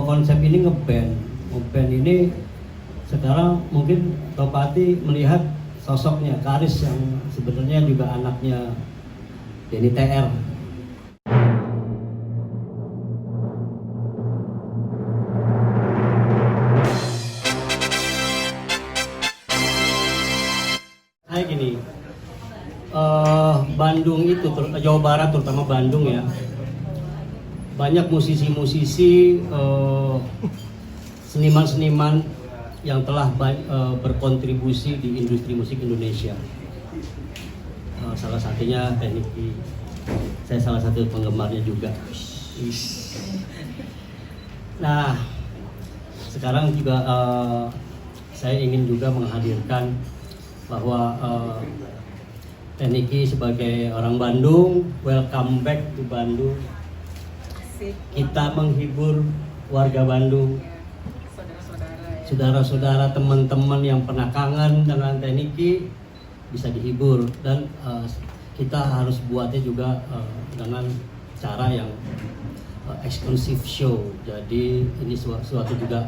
konsep ini ngeband ini sekarang mungkin Topati melihat sosoknya Karis yang sebenarnya juga anaknya Denny TR. Kayak gini, Bandung itu, Jawa Barat terutama Bandung ya, banyak musisi-musisi, seniman-seniman yang telah berkontribusi di industri musik Indonesia. Salah satunya Teniki, saya salah satu penggemarnya juga. Nah, sekarang juga saya ingin juga menghadirkan bahwa Teniki sebagai orang Bandung, welcome back to Bandung. Kita menghibur warga Bandung, saudara-saudara, teman-teman yang pernah kangen dengan Teniki bisa dihibur, dan kita harus buatnya juga dengan cara yang eksklusif show. Jadi ini suatu juga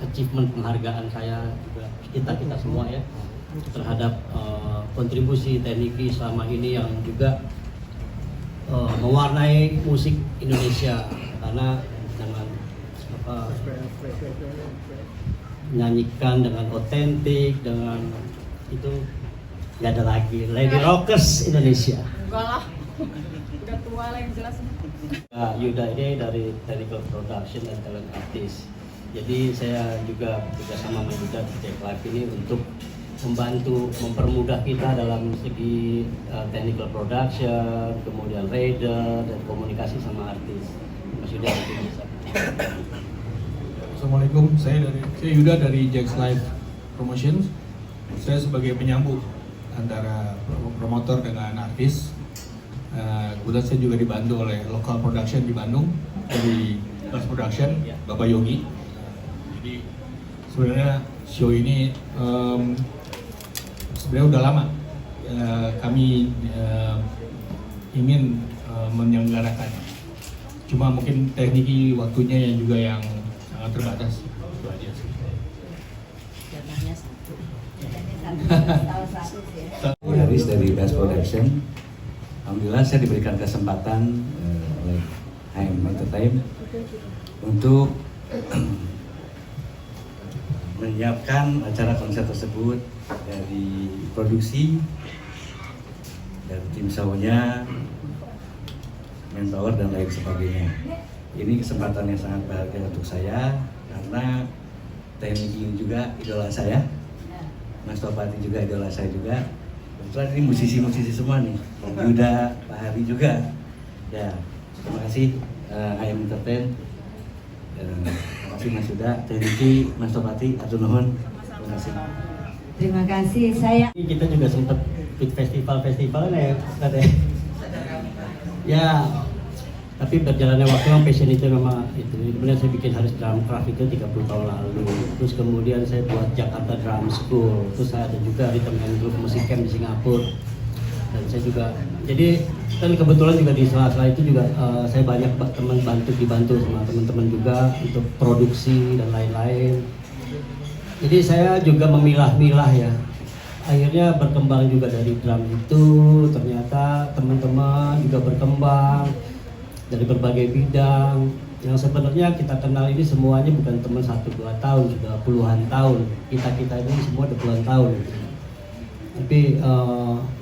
achievement, penghargaan saya juga kita semua ya terhadap kontribusi Teniki selama ini yang juga mewarnai musik Indonesia, karena dengan menyanyikan dengan otentik, dengan itu nggak ada lagi Lady Rockers Indonesia. Enggak lah, udah tua lah yang jelas. Yuda ini dari Technical Production dan Talent Artist. Jadi saya juga bekerjasama sama Yuda di Jack Live ini untuk membantu mempermudah kita dalam segi technical production, kemudian rider dan komunikasi sama artis. Mas Yuda mungkin bisa. Assalamualaikum, saya Yuda dari Jack's Live Promotions. Saya sebagai penyambung antara promotor dengan artis. Kebetulan saya juga dibantu oleh local production di Bandung dari Plus Production, Bapak Yogi. Jadi sebenarnya show ini sebenarnya udah lama kami ingin menyelenggarakannya. Cuma mungkin teknik waktunya yang juga yang sangat terbatas. Itu aja sih. Haris dari Best Production. Alhamdulillah saya diberikan kesempatan oleh HM Entertainment untuk menyiapkan acara konser tersebut, dari produksi, dari tim show-nya, manpower dan lain sebagainya. Ini kesempatan yang sangat berharga untuk saya karena teknik ini juga idola saya, Mas Topati juga idola saya juga. Kebetulan ini musisi-musisi semua nih, Yuda, Pak Hari juga. Ya, terima kasih HM Entertainment. Terima kasih Mas Yuda, Teniki, Mas Topati, atur nuhun. Terima kasih. Terima kasih. Saya. Kita juga sempat ikut festival ya, katanya. Ya, tapi berjalannya waktu memang passion itu memang itu. Kemudian saya bikin Haris Drum Craft itu 30 tahun lalu. Terus kemudian saya buat Jakarta Drum School. Terus saya ada juga Rhythm and Groove Music Camp di Singapura. Dan saya juga, jadi kan kebetulan juga di sela-sela itu juga saya banyak dibantu sama teman-teman juga untuk produksi dan lain-lain. Jadi saya juga memilah-milah ya. Akhirnya berkembang juga dari drum itu, ternyata teman-teman juga berkembang dari berbagai bidang. Yang sebenarnya kita kenal ini semuanya bukan teman 1-2 tahun, sudah puluhan tahun. Kita ini semua udah puluhan tahun. Tapi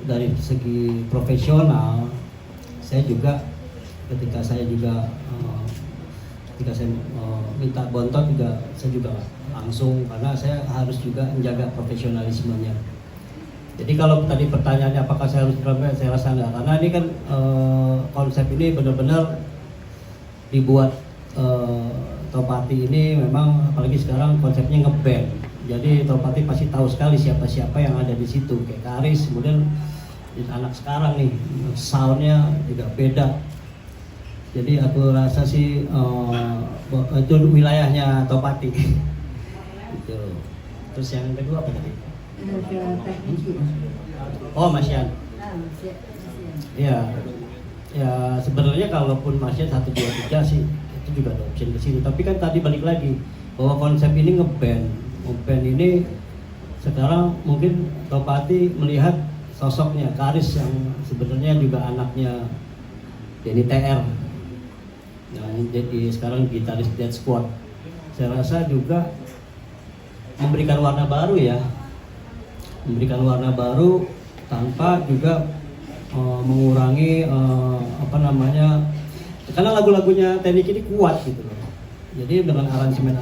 dari segi profesional, saya juga ketika saya minta bontot juga, saya juga langsung, karena saya harus juga menjaga profesionalismenya. Jadi kalau tadi pertanyaannya apakah saya harus drum band, saya rasa enggak, karena ini kan konsep ini benar-benar dibuat Topati ini memang, apalagi sekarang konsepnya ngeband. Jadi Topati pasti tahu sekali siapa-siapa yang ada di situ, kayak Karis, kemudian anak sekarang nih soundnya juga beda. Jadi aku rasa sih itu wilayahnya Topati. Gitu. Terus yang kedua apa tadi? Oh, Mas Yan. Ya, ya sebenarnya kalaupun Mas Yan 1, 2, 3 sih itu itu juga ada option ke situ. Tapi kan tadi balik lagi bahwa konsep ini ngeband ini sekarang mungkin Topati melihat sosoknya Karis yang sebenarnya juga anaknya Denny TR. Nah, jadi sekarang gitaris Dead Squad. Saya rasa juga memberikan warna baru ya. Memberikan warna baru tanpa juga mengurangi karena lagu-lagunya Teknik ini kuat gitu loh. Jadi dengan aransemen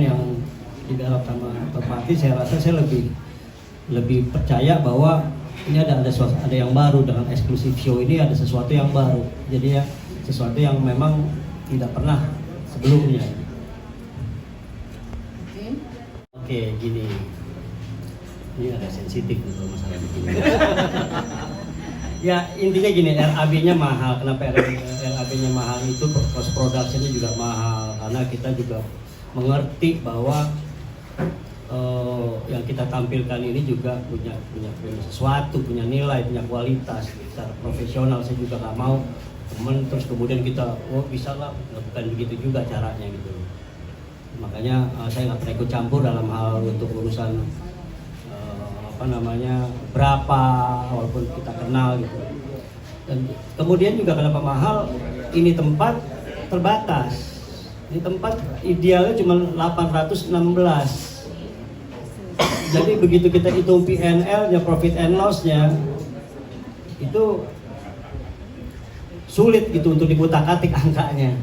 yang digarap sama Topati, saya rasa saya lebih percaya bahwa ini ada yang baru dengan eksklusif show ini, ada sesuatu yang baru. Jadi ya sesuatu yang memang tidak pernah sebelumnya. Oke, gini. Ini agak sensitif untuk masalah begini. Ya intinya gini, RAB-nya mahal. Kenapa RAB-nya mahal itu post production-nya juga mahal karena kita juga mengerti bahwa yang kita tampilkan ini juga punya sesuatu, punya nilai, punya kualitas. Secara profesional saya juga nggak mau temen terus kemudian kita bisa lah, bukan begitu juga caranya gitu. Makanya saya nggak pernah ikut campur dalam hal untuk urusan berapa, walaupun kita kenal gitu. Dan kemudian juga kenapa mahal, ini tempat terbatas. Ini tempat idealnya cuma 816. Jadi begitu kita hitung PNL-nya, profit and loss-nya, itu sulit gitu untuk diutak-atik angkanya.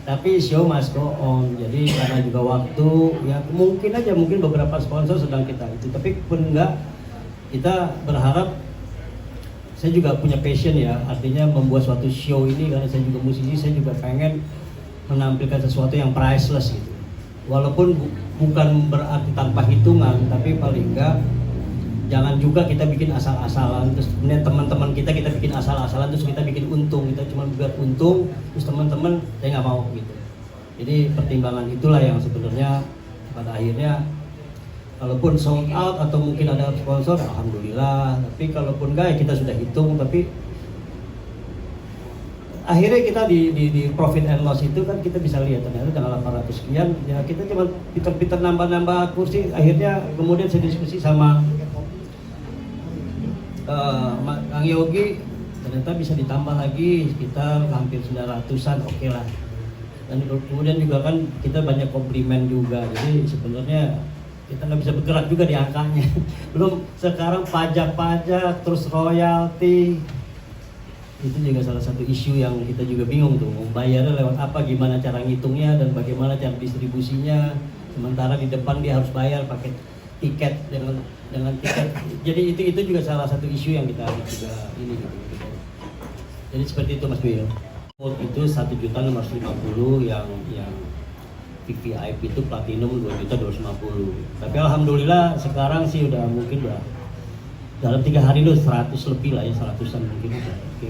Tapi show must go on. Jadi karena juga waktu, ya mungkin beberapa sponsor sedang kita itu. Tapi pun enggak, kita berharap, saya juga punya passion ya, artinya membuat suatu show ini karena saya juga musisi, saya juga pengen menampilkan sesuatu yang priceless gitu. Walaupun bukan berarti tanpa hitungan, tapi paling enggak jangan juga kita bikin asal-asalan, terus kemudian teman-teman kita bikin asal-asalan, terus kita bikin untung, kita cuma buat untung, terus teman-teman saya nggak mau gitu. Jadi pertimbangan itulah yang sebenarnya pada akhirnya, kalaupun sold out atau mungkin ada sponsor, alhamdulillah. Tapi kalaupun enggak, ya kita sudah hitung. Tapi akhirnya kita di profit and loss itu kan kita bisa lihat ternyata dengan 800 sekian, ya kita cuma pinter-pinter nambah kursi. Akhirnya kemudian saya diskusi sama Kang Yogi, ternyata bisa ditambah lagi sekitar hampir 900-an, oke lah. Dan kemudian juga kan kita banyak komplimen juga, jadi sebenarnya kita nggak bisa bergerak juga di angkanya. Belum sekarang pajak-pajak, terus royalti, itu juga salah satu isu yang kita juga bingung tuh, mau bayarnya lewat apa, gimana cara ngitungnya, dan bagaimana cara distribusinya. Sementara di depan dia harus bayar pakai tiket dengan tiket. Jadi itu juga salah satu isu yang kita juga ini gitu. Jadi seperti itu Mas Will. Itu 1.650.000 yang VIP itu platinum 2.250.000. Tapi alhamdulillah sekarang sih udah dalam 3 hari itu 100 lebih lah ya, 100-an mungkin udah. Oke.